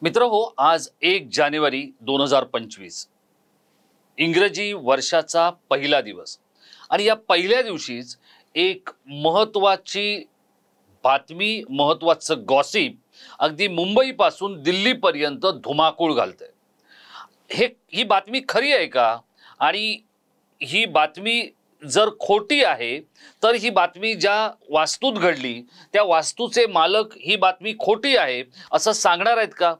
मित्रहो, आज 1 जानेवारी 2025 इंग्रजी वर्षाचा पहिला दिवस आणि या पहिल्या दिवशीच एक महत्त्वाची बातमी, महत्त्वाचं गॉसिप अगदी मुंबईपासून दिल्लीपर्यंत धुमाकूळ घालतंय। ही बातमी खरी आहे का? आणि ही बातमी जर खोटी आहे तर ही बातमी ज्या वास्तूत घडली त्या वास्तूचे मालक ही बातमी खोटी आहे असं सांगणार आहेत का?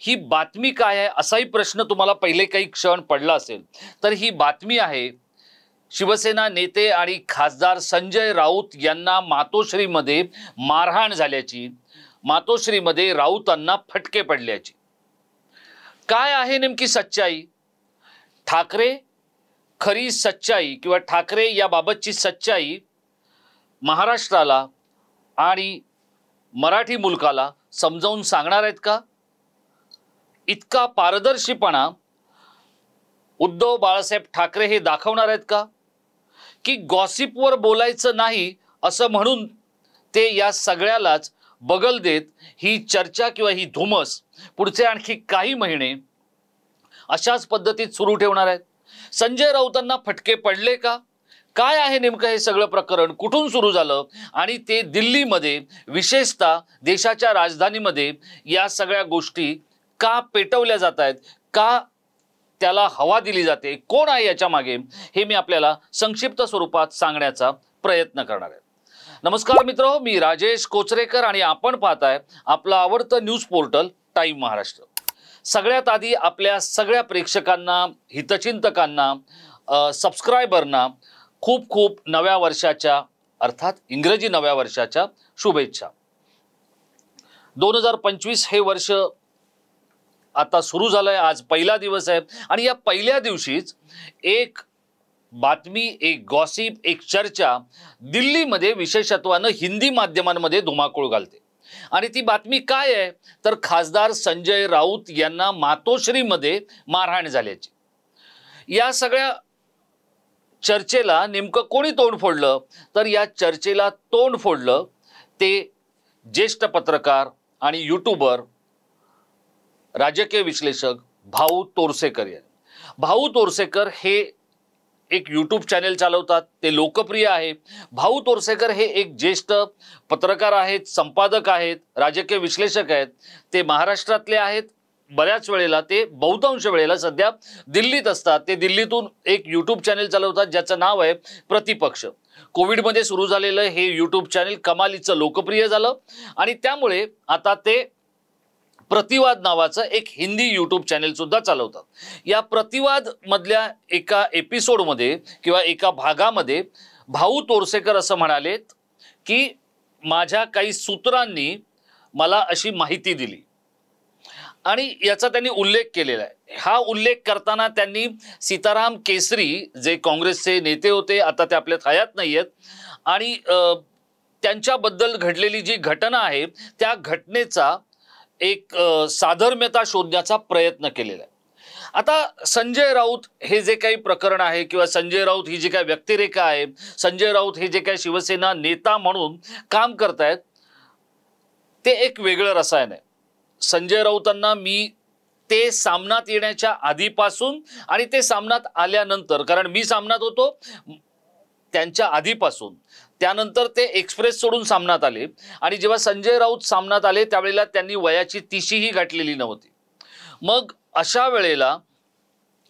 ही बातमी काय आहे असाही प्रश्न तुम्हाला पहिले काही क्षण पडला असेल तर ही बातमी आहे शिवसेना नेते आणि खासदार संजय राऊत यांना मातोश्रीमध्ये मारहाण झाल्याची, मातोश्रीमध्ये राऊतांना फटके पडल्याची। काय आहे नेमकी सच्चाई? ठाकरे खरी सच्चाई किंवा ठाकरे याबाबतची सच्चाई महाराष्ट्राला आणि मराठी मुलकाला समजावून सांगणार आहेत का? इतका पारदर्शीपणा उद्धव बाळासाहेब ठाकरे हे दाखवणार आहेत का? की गॉसिपवर बोलायचं नाही असं म्हणून ते या सगळ्यालाच बगल देत ही चर्चा किंवा ही धुमस पुढचे आणखी काही महिने अशाच पद्धतीत सुरू ठेवणार आहेत? संजय राऊतांना फटके पडले का? काय आहे नेमकं हे सगळं प्रकरण? कुठून सुरू झालं आणि ते दिल्लीमध्ये विशेषतः देशाच्या राजधानीमध्ये या सगळ्या गोष्टी का पेटवल्या जात आहेत? का त्याला हवा दिली जाते? कोण आहे याच्या मागे? हे मी आपल्याला संक्षिप्त स्वरूपात सांगण्याचा प्रयत्न करणार आहे। नमस्कार मित्रांनो, मी राजेश कोचरेकर आणि आपण पाहताय आपलं आवडतं न्यूज पोर्टल टाइम महाराष्ट्र। सगळ्यात आधी आपल्या सगळ्या प्रेक्षकांना, हितचिंतकांना, सबस्क्रायबरना खूप खूप नव्या वर्षाच्या अर्थात इंग्रजी नव्या वर्षाच्या शुभेच्छा। 2025 हे वर्ष आता सुरू झालंय। आज पहिला दिवस आहे आणि या पहिल्या दिवशीच एक बातमी, एक गॉसिप, एक चर्चा दिल्लीमध्ये विशेषत्वानं हिंदी माध्यमांमध्ये धुमाकूळ घालते। आणि ती बातमी काय आहे तर खासदार संजय राऊत यांना मातोश्रीमध्ये मारहाण झाल्याची। या सगळ्या चर्चेला नेमकं कोणी तोंड फोडलं तर या चर्चेला तोंड फोडलं ते ज्येष्ठ पत्रकार आणि यूट्यूबर, राजकीय विश्लेषक भाऊ तोरसेकर यांनी। भाऊ तोरसेकर हे एक यूट्यूब चॅनल चालवतात, ते लोकप्रिय आहे। भाऊ तोरसेकर हे एक ज्येष्ठ पत्रकार आहेत, संपादक आहेत, राजकीय विश्लेषक आहेत। ते महाराष्ट्रातले आहेत। बऱ्याच वेळेला ते बहुतांश वेळेला सध्या दिल्लीत असतात। ते दिल्लीतून एक यूट्यूब चॅनल चालवतात ज्याचं नाव आहे प्रतिपक्ष। कोविडमध्ये सुरू झालेलं हे यूट्यूब चॅनल कमालीचं लोकप्रिय झालं आणि त्यामुळे आता ते प्रतिवाद नावाचं एक हिंदी यूट्यूब चॅनल सुद्धा चालवतात। या प्रतिवाद मधल्या एका एपिसोडमध्ये किंवा एका भागामध्ये भाऊ तोरसेकर असं म्हणालेत की माझ्या काही सूत्रांनी मला अशी माहिती दिली आणि याचा त्यांनी उल्लेख केलेला आहे। हा उल्लेख करताना त्यांनी सीताराम केसरी जे काँग्रेसचे नेते होते, आता ते आपल्यात हयात नाहीयेत, आणि त्यांच्याबद्दल घडलेली जी घटना आहे त्या घटनेचा एक साधर्म्यता शोधण्याचा प्रयत्न केलेला आहे। आता संजय राऊत हे जे काही प्रकरण आहे किंवा संजय राऊत ही जी काही व्यक्तिरेखा आहे, संजय राऊत हे जे काही शिवसेना नेता म्हणून काम करतायत ते एक वेगळं रसायन आहे। संजय राऊतांना मी ते सामनात येण्याच्या आधीपासून आणि ते सामनात आल्यानंतर, कारण मी सामनात होतो त्यांच्या आधीपासून, त्यानंतर ते एक्सप्रेस सोडून सामनात आले आणि जेव्हा संजय राऊत सामनात आले त्यावेळेला त्यांनी वयाची 30ही गाठलेली नव्हती। मग अशा वेळेला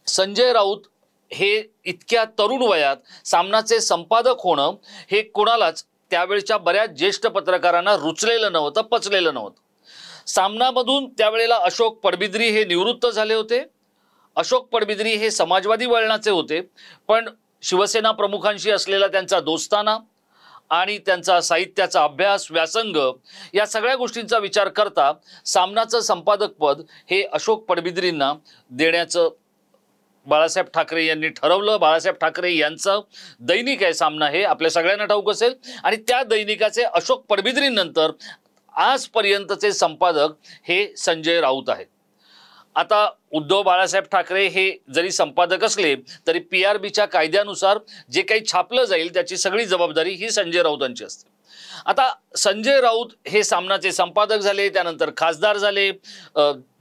संजय राऊत हे इतक्या तरुण वयात सामनाचे संपादक होणं हे कोणालाच त्यावेळच्या बऱ्याच ज्येष्ठ पत्रकारांना रुचलेलं नव्हतं, पचलेलं नव्हतं। सामनामधून त्यावेळेला अशोक पडबिद्री हे निवृत्त झाले होते। अशोक पडबिद्री हे समाजवादी वळणाचे होते, पण शिवसेना प्रमुखांशी असलेला त्यांचा दोस्ताना आणि त्यांचा साहित्याचा अभ्यास, व्यासंग या सगळ्या गोष्टींचा विचार करता सामनाचं संपादक पद हे अशोक पडबिद्रींना देण्याचं बाळासाहेब ठाकरे यांनी ठरवलं। बाळासाहेब ठाकरे यांचं दैनिक आहे सामना, हे आपल्या सगळ्यांना ठाऊक असेल, आणि त्या दैनिकाचे अशोक पडबिद्रींनंतर आजपर्यंतचे संपादक हे संजय राऊत आहेत। आता उद्धव बाळासाहेब ठाकरे हे जरी संपादक असले तरी PRBच्या कायद्यानुसार जे काही छापलं जाईल त्याची सगळी जबाबदारी ही संजय राऊतांची असते। आता संजय राऊत हे सामनाचे संपादक झाले, त्यानंतर खासदार झाले,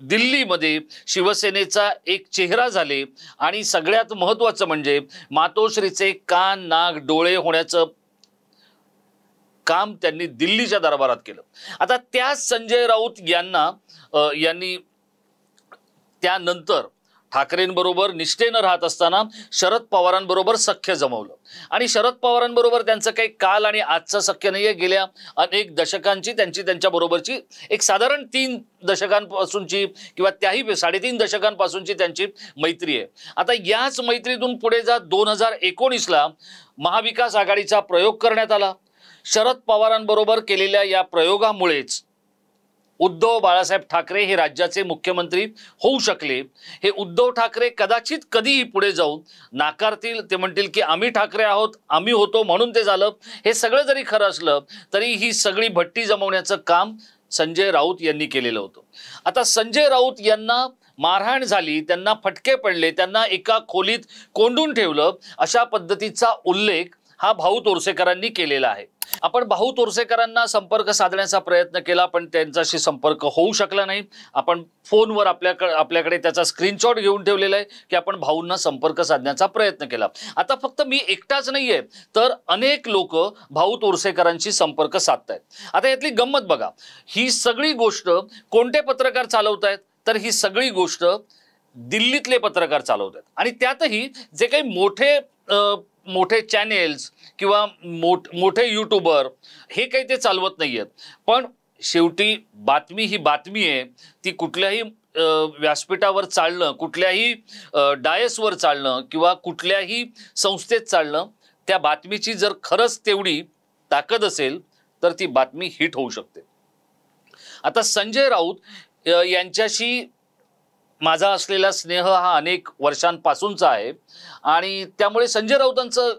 दिल्लीमध्ये शिवसेनेचा एक चेहरा झाले आणि सगळ्यात महत्त्वाचं म्हणजे मातोश्रीचे कान नाक डोळे होण्याचं काम त्यांनी दिल्लीच्या दरबारात केलं. आता त्या संजय राऊत यांनी त्यानंतर ठाकरेंबरोबर निष्ठेनं राहत असताना शरद पवारांबरोबर सख्य जमवलं आणि शरद पवारांबरोबर त्यांचं काही काल आणि आजचं सख्य नाहीये. गेल्या अनेक दशकांची त्यांच्याबरोबरची एक साधारण 3 दशकांपासूनची किंवा त्याही 3.5 दशकांपासूनची त्यांची मैत्री आहे. आता याच मैत्रीतून पुढे जा 2019ला महाविकास आघाडीचा प्रयोग करण्यात आला. शरद पवारांबरोबर केलेल्या या प्रयोगामुळेच उद्धव बाळासाहेब ठाकरे हे राज्याचे मुख्यमंत्री होऊ शकले. हे उद्धव ठाकरे कदाचित कधीही पुढे जाऊन नाकारतील, ते म्हणतील की आम्ही ठाकरे आहोत, आम्ही होतो म्हणून ते झालं. हे सगळं जरी खरं असलं तरी ही सगळी भट्टी जमवण्याचं काम संजय राऊत यांनी केलेलं होतं. आता संजय राऊत यांना मारहाण झाली, त्यांना फटके पडले, त्यांना एका खोलीत कोंडून ठेवलं, अशा पद्धतीचा उल्लेख हा भाऊ तोरसेकरांनी केलेला आहे. आपण भाऊ तोरसेकरांना संपर्क साधण्याचा प्रयत्न केला पण त्यांच्याशी संपर्क होऊ शकला नाही. आपण फोनवर आपल्याकडे त्याचा स्क्रीनशॉट घेऊन ठेवलेला आहे की आपण भाऊंना संपर्क साधण्याचा प्रयत्न केला. आता फक्त मी एकटाच नाहीये तर अनेक लोक भाऊ तोरसेकरांशी संपर्क साधतायत. आता यातली गंमत बघा, ही सगळी गोष्ट कोणते पत्रकार चालवतायत तर ही सगळी गोष्ट दिल्लीतले पत्रकार चालवतात आणि त्यातही जे काही मोठे चॅनेल्स किंवा मोठे यूट्यूबर हे काही ते चालवत नाहीयेत. पण शेवटी बातमी ही बातमी आहे. ती कुठल्याही व्यासपीठावर चालणं, कुठल्याही डायसवर चालणं किंवा कुठल्याही संस्थेत चालणं, त्या बातमीची जर खरंच तेवढी ताकद असेल तर ती बातमी हिट होऊ शकते. आता संजय राऊत यांच्याशी माझा असलेला स्नेह हा अनेक वर्षांपासूनचा आहे आणि त्यामुळे संजय राऊतांचं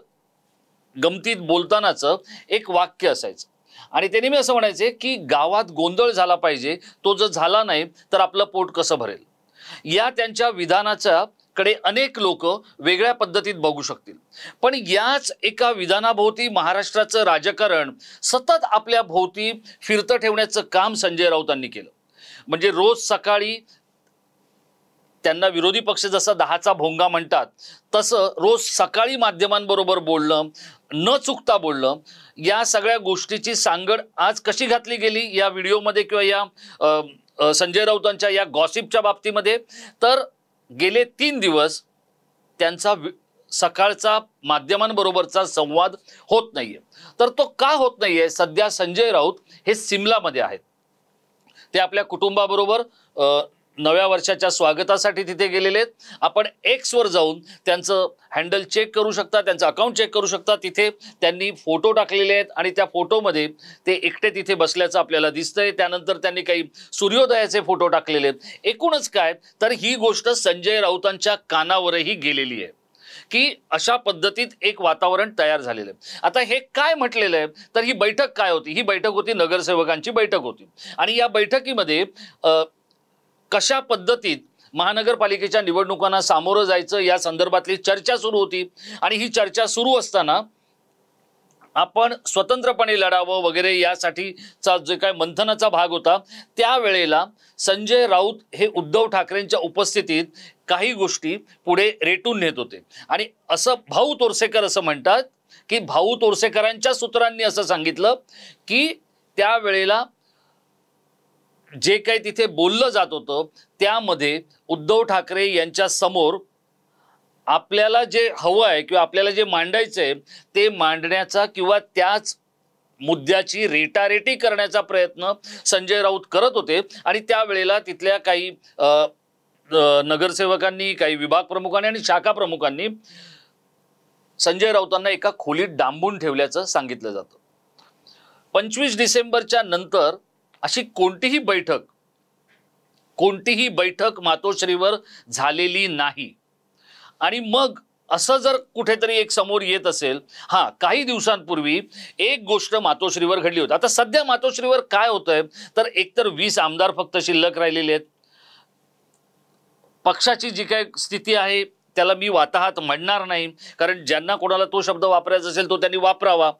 गमतीत बोलतानाचं एक वाक्य असायचं आणि ते नेहमी असं म्हणायचे की गावात गोंधळ झाला पाहिजे, तो जर झाला नाही तर आपलं पोट कसं भरेल. या त्यांच्या विधानाच्या कडे अनेक लोक वेगळ्या पद्धतीत बघू शकतील पण याच एका विधानाभोवती महाराष्ट्राचं राजकारण सतत आपल्या भोवती फिरतं ठेवण्याचं काम संजय राऊतांनी केलं. म्हणजे रोज सकाळी त्यांना विरोधी पक्ष जसा 10चा भोंगा म्हणतात तसं रोज सकाळी माध्यमांबरोबर बोलणं, न चुकता बोलणं, या सगळ्या गोष्टीची सांगड आज कशी घातली गेली या व्हिडिओमध्ये किंवा या संजय राऊतांच्या या गॉसिपच्या बाबतीमध्ये. तर गेले 3 दिवस त्यांचा सकाळचा माध्यमांबरोबरचा संवाद होत नाहीये. तर तो का होत नाहीये? सध्या संजय राऊत हे सिमलामध्ये आहेत. ते आपल्या कुटुंबाबरोबर नव्या वर्षाच्या स्वागतासाठी तिथे गेलेले आहेत. आपण एक्सवर जाऊन त्यांचं हँडल चेक करू शकता, त्यांचं अकाउंट चेक करू शकता. तिथे त्यांनी फोटो टाकलेले आहेत आणि त्या फोटोमध्ये ते एकटे तिथे बसल्याचं आपल्याला दिसतंय. त्यानंतर त्यांनी काही सूर्योदयाचे फोटो टाकलेले आहेत. एकूणच काय तर ही गोष्ट संजय राऊतांच्या कानावरही गेलेली आहे की अशा पद्धतीत एक वातावरण तयार झालेलं आहे. आता हे काय म्हटलेलं आहे तर ही बैठक काय होती? ही बैठक होती नगरसेवकांची बैठक होती आणि या बैठकीमध्ये कशा पद्धतीत महानगरपालिकेच्या निवडणुकांना सामोरं जायचं या संदर्भातली चर्चा सुरू होती आणि ही चर्चा सुरू असताना आपण स्वतंत्रपणे लढावं वगैरे यासाठीचा जे काय मंथनाचा भाग होता त्यावेळेला संजय राऊत हे उद्धव ठाकरेंच्या उपस्थितीत काही गोष्टी पुढे रेटून नेत होते आणि असं भाऊ तोरसेकर असं म्हणतात की भाऊ तोरसेकरांच्या सूत्रांनी असं सांगितलं की त्यावेळेला जे काही तिथे बोललं जात होतं त्यामध्ये उद्धव ठाकरे यांच्या समोर आपल्याला जे हवं आहे किंवा आपल्याला जे मांडायचं आहे ते मांडण्याचा किंवा त्याच मुद्द्याची रेटारेटी करण्याचा प्रयत्न संजय राऊत करत होते आणि त्यावेळेला तिथल्या काही नगरसेवकांनी, काही विभाग प्रमुखांनी आणि शाखा प्रमुखांनी संजय राऊतांना एका खोलीत डांबून ठेवल्याचं सांगितलं जातं. 25 डिसेंबरच्या नंतर अशी कोणतीही बैठक मातोश्रीवर झालेली नाही आणि मग असं जर कुठेतरी एक समोर येत असेल, काही दिवसांपूर्वी एक गोष्ट मातोश्रीवर घडली होती. आता सध्या मातोश्रीवर काय होतंय तर एकतर 20 आमदार फक्त शिल्लक राहिलेले आहेत. पक्षाची जी काय स्थिती आहे त्याला मी वाताहत म्हणणार नाही कारण ज्यांना कोणाला तो शब्द वापरायचा असेल तो त्यांनी वापरावा.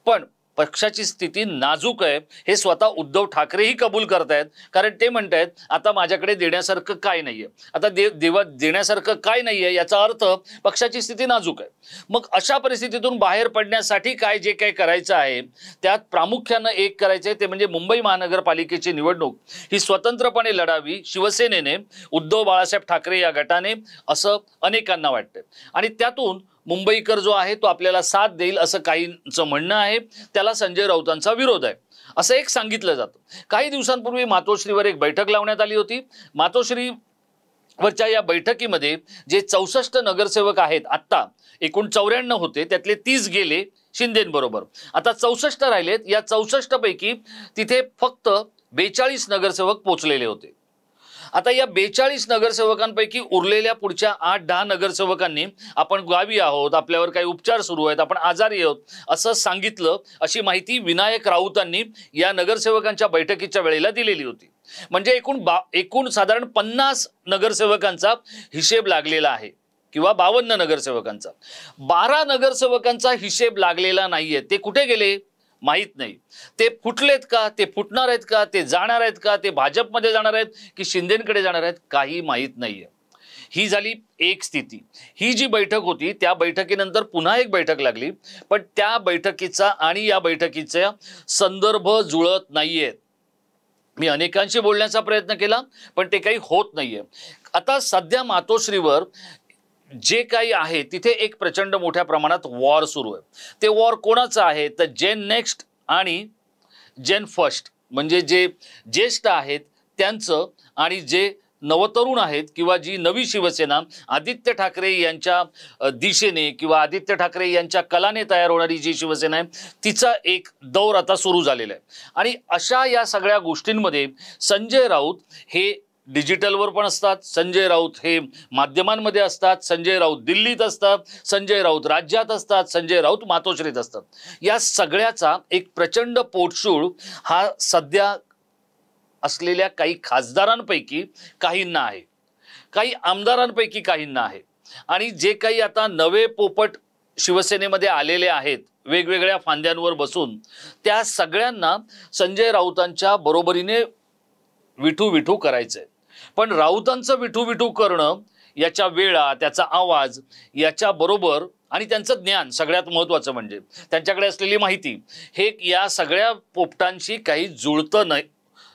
पण पक्षाची स्थिती नाजूक आहे हे स्वतः उद्धव ठाकरेही कबूल करतायत. कारण ते म्हणतायत आता माझ्याकडे देण्यासारखं काय नाहीये, आता देण्यासारखं काय नाहीये याचा अर्थ पक्षाची स्थिती नाजूक आहे. मग अशा परिस्थितीतून बाहेर पडण्यासाठी जे काय करायचं आहे त्यात प्रामुख्यानं एक करायचंय ते म्हणजे मुंबई महानगरपालिकेची निवडणूक ही स्वतंत्रपणे लढावी शिवसेनेने, उद्धव बाळासाहेब ठाकरे या गटाने, असं अनेकांना वाटतंय. आणि त्यातून मुंबईकर जो आहे तो आपल्याला साथ देईल असं काहींचं म्हणणं आहे. त्याला संजय राऊतांचा विरोध आहे असं एक सांगितलं जातं. काही दिवसांपूर्वी मातोश्रीवर एक बैठक लावण्यात आली होती. मातोश्रीवरच्या या बैठकीमध्ये जे 64 नगरसेवक आहेत, आत्ता एकूण 94 होते, त्यातले 30 गेले शिंदेंबरोबर, आता 64 राहिलेत. या 64 पैकी तिथे फक्त 42 नगरसेवक पोचलेले होते. आता या 42 नगरसेवकांपैकी उरलेल्या पुढच्या 8-10 नगरसेवकांनी आपण गावी आहोत, आपल्यावर काही उपचार सुरू आहेत, आपण आजारी आहोत असं सांगितलं. अशी माहिती विनायक राऊतांनी या नगरसेवकांच्या बैठकीच्या वेळेला दिलेली होती. म्हणजे एकूण साधारण 50 नगरसेवकांचा हिशेब लागलेला आहे किंवा 52 नगरसेवकांचा. 12 नगरसेवकांचा हिशेब लागलेला नाहीये. ते कुठे गेले माहित नाही. ते फुटलेत का, ते फुटणार आहेत का, ते जाणार आहेत का, ते भाजपमध्ये जाणार आहेत की शिंदेंकडे जाणार आहेत, काही माहित नाहीये. ही झाली एक स्थिती. ही जी बैठक होती त्या बैठकीनंतर पुन्हा एक बैठक लागली, पण त्या बैठकीचा आणि या बैठकीचा संदर्भ जुळत नाहीये. मी अनेकांशी बोलण्याचा प्रयत्न केला पण ते काही होत नाहीये. आता सध्या मातोश्रीवर जे काही आहे तिथे एक प्रचंड मोठ्या प्रमाणात वॉर सुरू आहे. ते वॉर कोणाचं आहे तर जेन नेक्स्ट आणि जेन फर्स्ट, म्हणजे जे ज्येष्ठ आहेत त्यांचं आणि जे नवतरुण आहेत किंवा जी नवी शिवसेना आदित्य ठाकरे यांच्या दिशेने किंवा आदित्य ठाकरे यांच्या कलाने तयार होणारी जी शिवसेना आहे तिचा एक दौर आता सुरू झालेला आहे. आणि अशा या सगळ्या गोष्टींमध्ये संजय राऊत हे डिजिटलवर पण असतात, संजय राऊत हे माध्यमांमध्ये असतात, संजय राऊत दिल्लीत असतात, संजय राऊत राज्यात असतात, संजय राऊत मातोश्रीत असतात. या सगळ्याचा एक प्रचंड पोटशूळ हा सध्या असलेल्या काही खासदारांपैकी काहींना आहे, काही आमदारांपैकी काहींना आहे. आणि जे काही आता नवे पोपट शिवसेनेमध्ये आलेले आहेत वेगवेगळ्या फांद्यांवर बसून, त्या सगळ्यांना संजय राऊतांच्या बरोबरीने विठू विठू करायचंय. पण राऊतांचं विठू विठू करणं, याच्या वेळा, त्याचा आवाज, याच्या बरोबर आणि त्यांचं ज्ञान, सगळ्यात महत्त्वाचं म्हणजे त्यांच्याकडे असलेली माहिती, हे या सगळ्या पोपटांशी काही जुळतं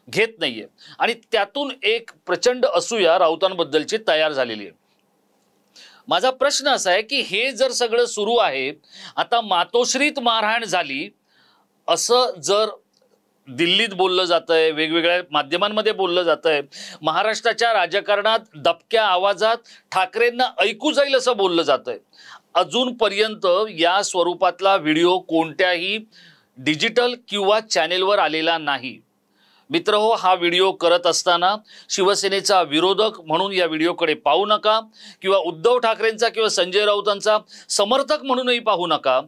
घेत नाहीये. आणि त्यातून एक प्रचंड असूया राऊतांबद्दलची तयार झालेली आहे. माझा प्रश्न असा आहे की हे जर सगळं सुरू आहे, आता मातोश्रीत मारहाण झाली असं जर दिल्लीत बोललं जातंय, वेगवेगळ्या माध्यमांमध्ये बोललं जातंय, महाराष्ट्राच्या राजकारणात दबक्या आवाजात ठाकरेंना ऐकू जाईल असं बोललं जातंय, अजूनपर्यंत या स्वरूपातला व्हिडिओ कोणत्याही डिजिटल किंवा चॅनेलवर आलेला नाही. मित्रहो, हा व्हिडिओ करत असताना शिवसेनेचा विरोधक म्हणून या व्हिडिओकडे पाहू नका किंवा उद्धव ठाकरेंचा किंवा संजय राऊतांचा समर्थक म्हणूनही पाहू नका.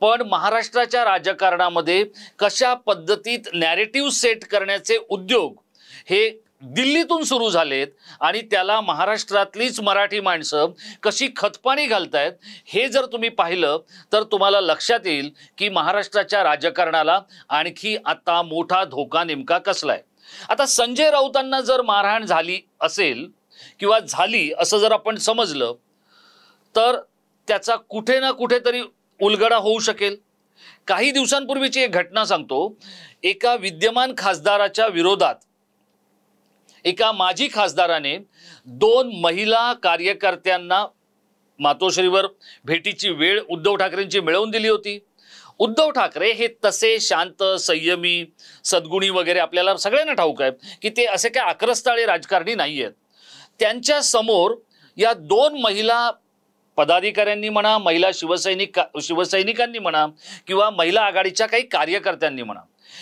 पण महाराष्ट्राच्या राजकारणामध्ये कशा पद्धतीत नॅरेटिव्ह सेट करण्याचे उद्योग हे दिल्लीतून सुरू झालेत आणि त्याला महाराष्ट्रातलीच मराठी माणसं कशी खतपाणी घालतायत हे जर तुम्ही पाहिलं तर तुम्हाला लक्षात येईल की महाराष्ट्राच्या राजकारणाला आणखी आता मोठा धोका नेमका कसलाय. आता संजय राऊतांना जर मारहाण झाली असेल किंवा झाली असं जर आपण समजलं तर त्याचा कुठे ना कुठेतरी उलगडा होऊ शकेल. काही दिवसांपूर्वीची एक घटना सांगतो. एका विद्यमान खासदाराच्या विरोधात एका माजी खासदाराने 2 महिला कार्यकर्त्यांना मातोश्रीवर भेटीची वेळ उद्धव ठाकरेंची मिळवून दिली होती. उद्धव ठाकरे हे तसे शांत, संयमी, सद्गुणी वगैरे आपल्याला सगळ्यांना ठाऊक आहे की ते असे काय आक्रस्ताळे राजकारणी नाही आहेत. त्यांच्या समोर या 2 महिला पदाधिकाऱ्यांनी म्हणा, महिला शिवसैनिकांनी म्हणा किंवा महिला आघाडीच्या काही कार्यकर्त्यांनी म्हणा,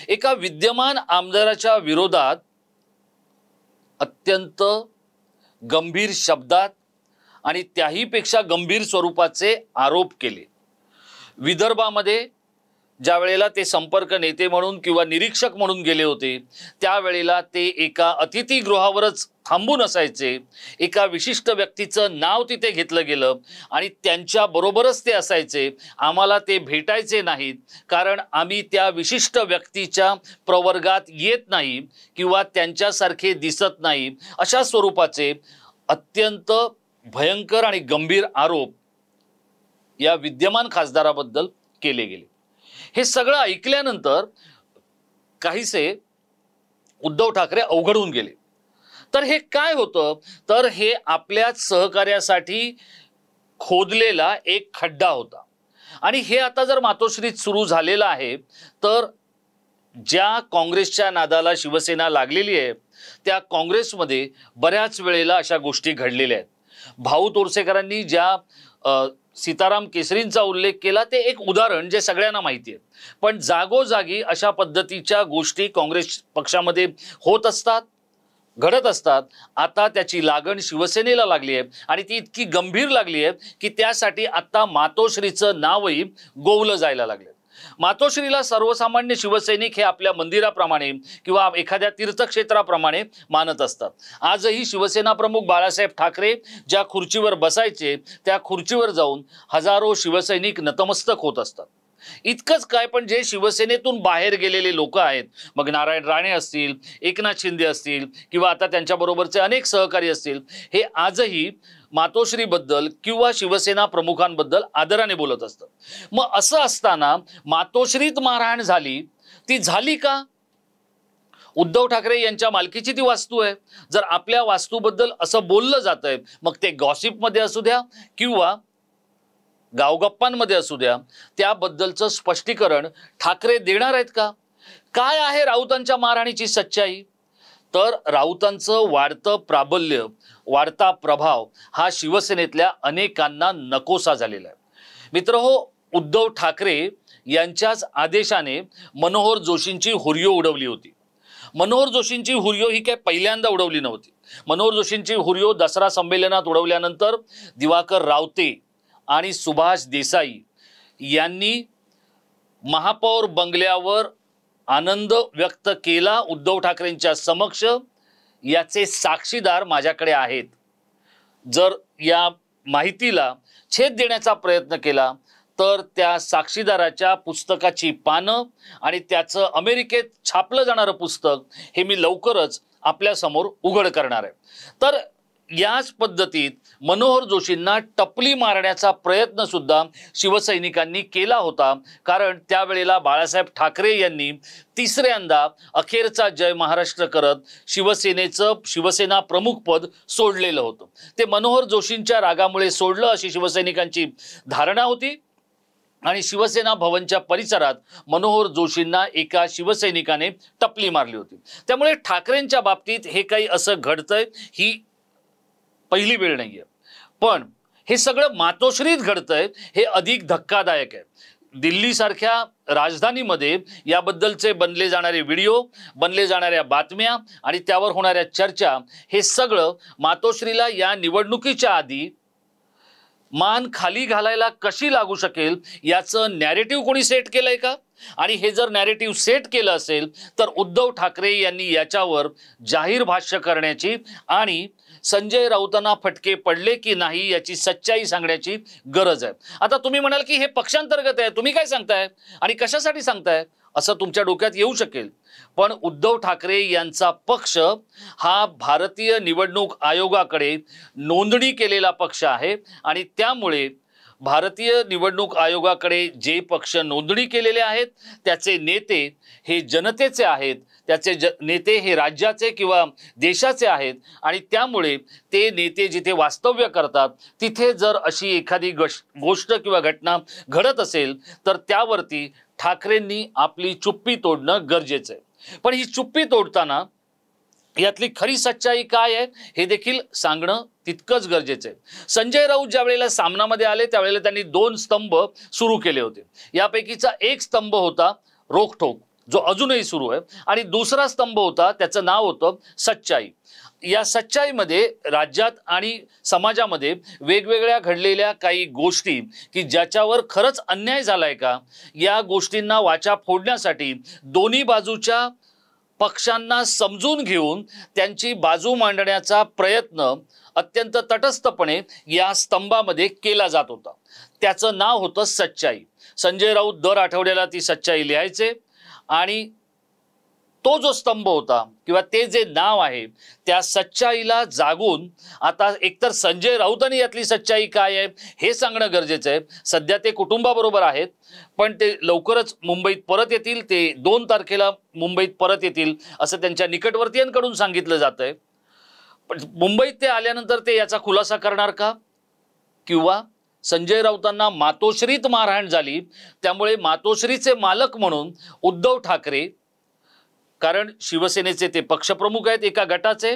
एका विद्यमान आमदाराच्या विरोधात अत्यंत गंभीर शब्दात आणि त्याहीपेक्षा गंभीर स्वरूपाचे आरोप केले. विदर्भामध्ये ज्या वेळेला ते संपर्क नेते म्हणून किंवा निरीक्षक म्हणून गेले होते त्यावेळेला ते एका अतिथीगृहावरच थांबून असायचे. एका विशिष्ट व्यक्तीचं नाव तिथे घेतलं गेलं आणि त्यांच्या बरोबरच ते असायचे. आम्हाला ते भेटायचे नाहीत कारण आम्ही त्या विशिष्ट व्यक्तीच्या प्रवर्गात येत नाही किंवा त्यांच्यासारखे दिसत नाही, अशा स्वरूपाचे अत्यंत भयंकर आणि गंभीर आरोप या विद्यमान खासदाराबद्दल केले गेले. हे सगळं ऐकल्यानंतर काहीसे उद्धव ठाकरे अवघडून गेले. तर हे काय होतं, तर हे आपल्याच सहकार्यासाठी खोदलेला एक खड्डा होता आणि हे आता जर मातोश्रीत सुरू झालेलं आहे तर ज्या काँग्रेसच्या नादाला शिवसेना लागलेली आहे त्या काँग्रेसमध्ये बऱ्याच वेळेला अशा गोष्टी घडलेल्या आहेत. भाऊ तोरसेकरांनी ज्या सीताराम केसरींचा उल्लेख केला ते एक उदाहरण जे सगळ्यांना माहिती आहे, पण जागोजागी अशा पद्धतीच्या गोष्टी काँग्रेस पक्षामध्ये होत असतात, घडत असतात. आता त्याची लागण शिवसेनेला लागली आहे आणि ती इतकी गंभीर लागली आहे की त्यासाठी आता मातोश्रीचं नावही गोवलं जायला लागलं. मातोश्रीला सर्वसामान्य शिवसैनिक हे आपल्या मंदिराप्रमाणे किंवा एखाद्या तीर्थक्षेत्राप्रमाणे मानत असतात. आजही शिवसेना प्रमुख बाळासाहेब ठाकरे ज्या खुर्चीवर बसायचे त्या खुर्चीवर जाऊन हजारो शिवसैनिक नतमस्तक होत असतात. इतकंच काय, पण जे शिवसेनेतून बाहेर गेलेले लोक आहेत, मग नारायण राणे असतील, एकनाथ शिंदे असतील किंवा आता त्यांच्याबरोबरचे अनेक सहकारी असतील, हे आजही मातोश्रीबद्दल किंवा शिवसेना प्रमुखांबद्दल आदराने बोलत असतात. मग असं असताना मातोश्रीत मारहाण झाली, ती झाली का? उद्धव ठाकरे यांच्या मालकीची ती वास्तू आहे. जर आपल्या वास्तूबद्दल असं बोललं जातंय, मग ते गॉसिपमध्ये असू द्या किंवा गावगप्पांमध्ये असू द्या, त्याबद्दलचं स्पष्टीकरण ठाकरे देणार आहेत का? काय आहे राऊतांच्या मारहाणीची सच्चाई? तर राऊतांचं वाढतं प्राबल्य, वाढता प्रभाव हा शिवसेनेतल्या अनेकांना नकोसा झालेला आहे. मित्रहो, उद्धव ठाकरे यांच्याच आदेशाने मनोहर जोशींची हुरियो उडवली होती. मनोहर जोशींची हुरियो ही काय पहिल्यांदा उडवली नव्हती. मनोहर जोशींची हुरियो दसरा संमेलनात उडवल्यानंतर दिवाकर रावते आणि सुभाष देसाई यांनी महापौर बंगल्यावर आनंद व्यक्त केला उद्धव ठाकरेंच्या समक्ष. याचे साक्षीदार माझ्याकडे आहेत. जर या माहितीला छेद देण्याचा प्रयत्न केला तर त्या साक्षीदाराच्या पुस्तकाची पानं आणि त्याचं अमेरिकेत छापलं जाणारं पुस्तक हे मी लवकरच आपल्या समोर उघड करणार आहे. तर याच पद्धतीत मनोहर जोशींना टपली मारण्याचा प्रयत्न सुद्धा शिवसैनिकांनी केला होता, कारण त्यावेळेला बाळासाहेब ठाकरे यांनी तिसऱ्यांदा अखेरचा जय महाराष्ट्र करत शिवसेना प्रमुख पद सोडलेलं होतं. ते मनोहर जोशींच्या रागामुळे सोडलं अशी शिवसैनिकांची धारणा होती आणि शिवसेना भवनच्या परिसरात मनोहर जोशींना एका शिवसैनिकाने टपली मारली होती. त्यामुळे ठाकरेंच्या बाबतीत हे काही असं घडतंय ही पहिली वेळ नाहीये, पण हे सगळं मातोश्रीत घडतंय हे अधिक धक्कादायक आहे. दिल्लीसारख्या राजधानीमध्ये याबद्दलचे बनले जाणारे व्हिडिओ, बनले जाणाऱ्या बातम्या आणि त्यावर होणाऱ्या चर्चा हे सगळं मातोश्रीला या निवडणुकीच्या आधी मान खाली घालायला कशी लागू शकेल याचं नॅरेटिव्ह कोणी सेट केलंय का? आणि हे जर नॅरेटिव्ह सेट केलं असेल तर उद्धव ठाकरे यांनी याच्यावर जाहीर भाष्य करण्याची आणि संजय राऊतांना फटके पडले की नाही याची सच्चाई सांगण्याची गरज आहे. आता तुम्ही म्हणाल की हे पक्षांतर्गत आहे, तुम्ही काय सांगताय आणि कशासाठी सांगताय, असं तुमच्या डोक्यात येऊ शकेल. पण उद्धव ठाकरे यांचा पक्ष हा भारतीय निवडणूक आयोगाकडे नोंदणी केलेला पक्ष आहे आणि त्यामुळे भारतीय निवडणूक आयोगाकडे जे पक्ष नोंदणी केलेले आहेत त्याचे नेते हे जनतेचे आहेत, त्याचे नेते हे राज्याचे किंवा देशाचे आहेत आणि त्यामुळे ते नेते जिथे वास्तव्य करतात तिथे जर अशी एखादी गोष्ट किंवा घटना घडत असेल तर त्यावरती ठाकरेंनी आपली चुप्पी तोडणं गरजेचं आहे. पण ही चुप्पी तोडताना यातली खरी सच्चाई काय आहे हे देखील सांगणं तितकंच गरजेचं आहे. संजय राऊत ज्या वेळेला सामनामध्ये आले त्यावेळेला त्यांनी 2 स्तंभ सुरू केले होते. यापैकीचा एक स्तंभ होता रोखठोक, जो अजूनही सुरू आहे. आणि दुसरा स्तंभ होता, त्याचं नाव होतं सच्चाई. या सच्चाईमध्ये राज्यात आणि समाजामध्ये वेगवेगळ्या घडलेल्या काही गोष्टी की ज्याच्यावर खरंच अन्याय झालाय का, या गोष्टींना वाचा फोडण्यासाठी दोन्ही बाजूच्या पक्षांना समजून घेऊन त्यांची बाजू मांडण्याचा प्रयत्न अत्यंत तटस्थपणे या स्तंभामध्ये केला जात होता. त्याचं नाव होतं सच्चाई. संजय राऊत दर आठवड्याला ती सच्चाई लिहायचे आणि तो जो स्तंभ होता किंवा ते जे नाव आहे त्या सच्चाईला जागून आता एकतर संजय राऊतांनी यातली सच्चाई काय आहे हे सांगणं गरजेचं आहे. सध्या ते कुटुंबाबरोबर आहेत, पण ते लवकरच मुंबईत परत येतील. ते 2 तारखेला मुंबईत परत येतील असं त्यांच्या निकटवर्तीयांकडून सांगितलं जात आहे. पण मुंबईत ते आल्यानंतर ते याचा खुलासा करणार का, किंवा संजय राऊतांना मातोश्रीत मारहाण झाली त्यामुळे मातोश्रीचे मालक म्हणून उद्धव ठाकरे, कारण शिवसेनेचे ते पक्षप्रमुख आहेत एका गटाचे,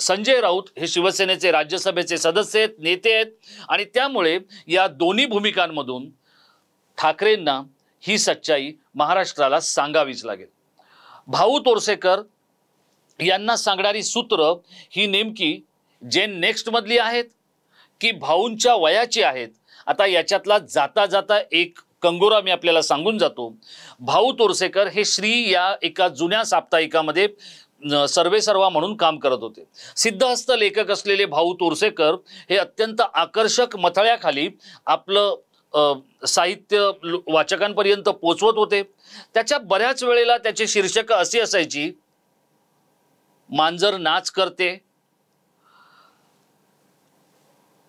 संजय राऊत हे शिवसेनेचे राज्यसभेचे सदस्य आहेत, नेते आहेत, आणि त्यामुळे या दोन्ही भूमिकांमधून ठाकरेंना ही सच्चाई महाराष्ट्राला सांगावीच लागेल. भाऊ तोरसेकर यांना सांगणारी सूत्र ही नेमकी जेन नेक्स्ट मधली आहेत की भाऊंच्या वयाची आहेत. आता याच्यातला जाता जाता एक कंगोरा मी आपल्याला सांगून जातो. भाऊ तोरसेकर हे श्री या एका जुन्या साप्ताहिकामध्ये सर्वेसर्वा म्हणून काम करत होते. सिद्धहस्त लेखक असलेले भाऊ तोरसेकर हे अत्यंत आकर्षक मथळ्याखाली आपलं साहित्य वाचकांपर्यंत पोचवत होते. त्याच्या बऱ्याच वेळेला त्याची शीर्षक अशी असायची, मांजर नाच करते,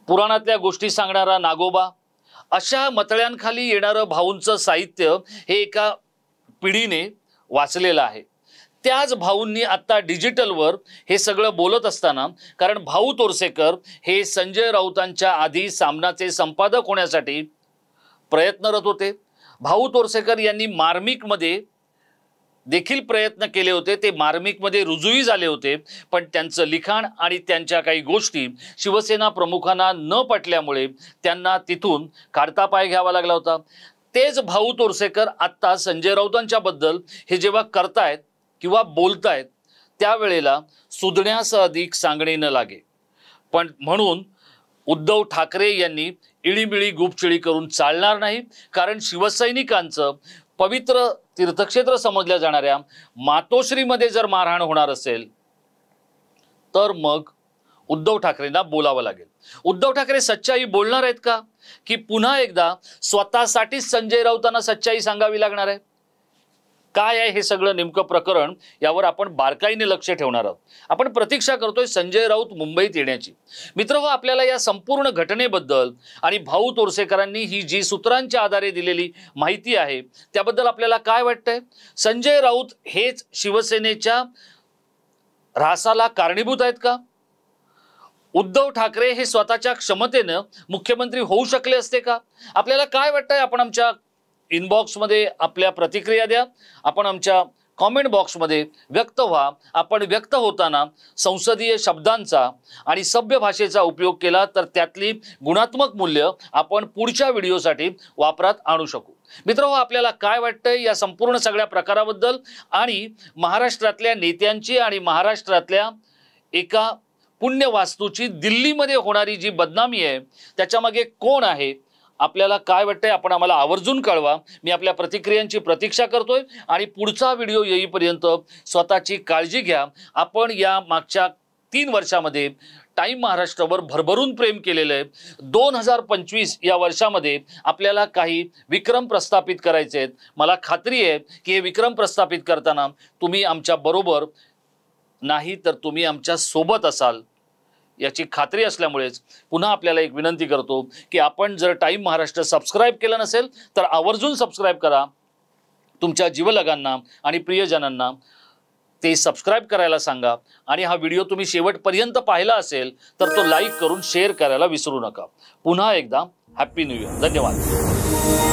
पुराणातल्या गोष्टी सांगणारा नागोबा, अशा मथळ्यांखाली येणारं भाऊंचं साहित्य हे एका पिढीने वाचलेलं आहे. त्याच भाऊंनी आता डिजिटलवर हे सगळं बोलत असताना, कारण भाऊ तोरसेकर हे संजय राऊतांच्या आधी सामनाचे संपादक होण्यासाठी प्रयत्नरत होते. भाऊ तोरसेकर यांनी मार्मिकमध्ये देखील प्रयत्न केले होते, ते मार्मिकमध्ये रुजूही झाले होते, पण त्यांचं लिखाण आणि त्यांच्या काही गोष्टी शिवसेना प्रमुखांना न पटल्यामुळे त्यांना तिथून काढता पाय घ्यावा लागला होता. तेच भाऊ तोरसेकर आत्ता संजय राऊतांच्या बद्दल हे जेव्हा करतायत किंवा बोलतायत त्यावेळेला सुधण्यास अधिक सांगणे न लागे. पण म्हणून उद्धव ठाकरे यांनी इळीमिळी गुपचिळी करून चालणार नाही, कारण शिवसैनिकांचं पवित्र तीर्थक्षेत्र समजल्या जाणाऱ्या मातोश्रीमध्ये जर मारहाण होणार असेल तर मग उद्धव ठाकरेंना बोलावं लागेल. उद्धव ठाकरे सच्चाई बोलणार आहेत का, की पुन्हा एकदा स्वतःसाठीच संजय राऊतांना सच्चाई सांगावी लागणार आहे? काय आहे हे सगळं नेमकं प्रकरण, यावर आपण बारकाईने लक्ष ठेवणार आहोत. आपण प्रतीक्षा करतोय संजय राऊत मुंबईत येण्याची. मित्रहो, आपल्याला या संपूर्ण घटनेबद्दल आणि भाऊ तोरसेकरांनी ही जी सूत्रांच्या आधारे दिलेली माहिती आहे त्याबद्दल आपल्याला काय वाटतंय? संजय राऊत हेच शिवसेनेच्या ऱ्हासाला कारणीभूत आहेत का? उद्धव ठाकरे हे स्वतःच्या क्षमतेनं मुख्यमंत्री होऊ शकले असते का? आपल्याला काय वाटतंय? आपण आमच्या इनबॉक्समध्ये आपल्या प्रतिक्रिया द्या. आपण आमच्या कॉमेंट बॉक्समध्ये व्यक्त व्हा. आपण व्यक्त होताना संसदीय शब्दांचा आणि सभ्य भाषेचा उपयोग केला तर त्यातली गुणात्मक मूल्य आपण पुढच्या व्हिडिओसाठी वापरात आणू शकू. मित्रहो, आपल्याला काय वाटतंय या संपूर्ण सगळ्या प्रकाराबद्दल आणि महाराष्ट्रातल्या नेत्यांची आणि महाराष्ट्रातल्या एका पुण्यवास्तूची दिल्लीमध्ये होणारी जी बदनामी आहे त्याच्यामागे कोण आहे? आपल्याला काय वाटतंय आपण आम्हाला आवर्जून कळवा. मी आपल्या प्रतिक्रियांची प्रतीक्षा करतोय आणि पुढचा व्हिडिओ येईपर्यंत स्वतःची काळजी घ्या. आपण या मागच्या 3 वर्षामध्ये टाइम महाराष्ट्रावर भरभरून प्रेम केलेलं आहे. 2025 या वर्षामध्ये आपल्याला काही विक्रम प्रस्थापित करायचे आहेत. मला खात्री आहे की हे विक्रम प्रस्थापित करताना तुम्ही आमच्या बरोबर नाही तर तुम्ही आमच्या सोबत असाल याची खात्री असल्यामुळेच पुन्हा आपल्याला एक विनंती करतो की आपण जर टाइम महाराष्ट्र सबस्क्राइब केलं नसेल तर आवर्जून सबस्क्राइब करा. तुमच्या जीवलगांना आणि प्रियजनांना ते सबस्क्राइब करायला सांगा. आणि हा व्हिडिओ तुम्ही शेवटपर्यंत पाहिला असेल तर तो लाईक करून शेअर करायला विसरू नका. पुन्हा एकदा हॅपी न्यू इयर. धन्यवाद.